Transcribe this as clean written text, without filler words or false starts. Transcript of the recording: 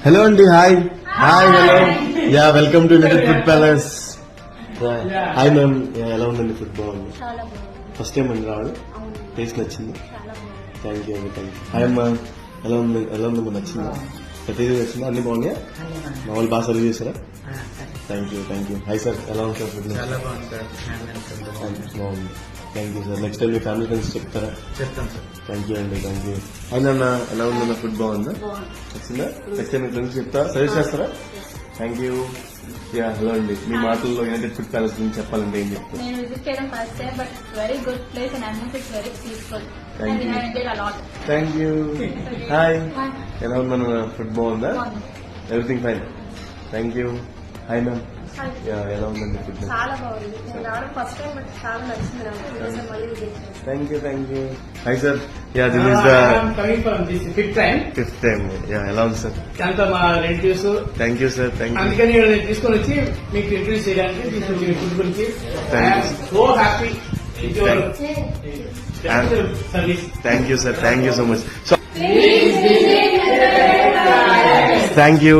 Hello అండి, hi hello. Yeah, welcome to United food palace. Hi ma'am, ఎలా ఉందండి? Food బాగుంది. ఫస్ట్ టైం అండి రావడం. టేస్ట్ నచ్చింది. థ్యాంక్ యూ అండి, థ్యాంక్ యూ. హాయ్ అమ్మా, ఎలా ఉంది నచ్చిందా? ప్రతిదీ నచ్చిందా? అన్ని బాగున్నాయా? మా వాళ్ళు బాగా సర్వ్ చేశారా? Thank you. హాయ్ సార్, ఎలా ఉంది సార్ ఫుడ్? బాగుంది. Thank you sir. Next time me family friends చెప్తారా? చెప్తాను సార్. థ్యాంక్ యూ అండి, థ్యాంక్ యూ. అయినా ఎలా ఉందన్న? ఫుడ్ బాగుందా? వచ్చిందా? నెక్స్ట్ టైం మీ ఫ్రెండ్స్ చెప్తారా? సజెస్ట్ చేస్తారా? Thank you. యా, హలో అండి. మీ మాటల్లో యునైటెడ్ ఫుడ్ ప్యాలెస్ గురించి చెప్పాలంటే ఏం చెప్తారు? నేను విజిట్ చేయడం first time, but it's very good place and atmosphere very peaceful. Thank you. I enjoyed a lot. Thank you. Hi, Hi. ఎలా ఉందన్న? ఫుడ్ బాగుందా? Everything fine. Thank you. Hi ma'am, yeah, ఎలా ఉందండి ఫుడ్? చాలా బాగుంది. నేను రావడం ఫస్ట్ టైం, బట్ చాలా నచ్చింది నాకు. ఇంకోసారి మళ్ళీ విజిట్ చేస్తాను. Thank you. Hi sir, yeah, this is the coming from this fifth time. Fifth time. Yeah, ఎలా ఉంది సార్? అంతా మా relatives, thank you sir, thank you. అందుకని నేను తీసుకొని వచ్చి మీకు ఇంట్రడ్యూస్ చేయడానికి తీసుకొచ్చి ఫుడ్ గురించి Thank you. So happy service. Thank you sir, thank you so much. So thank you.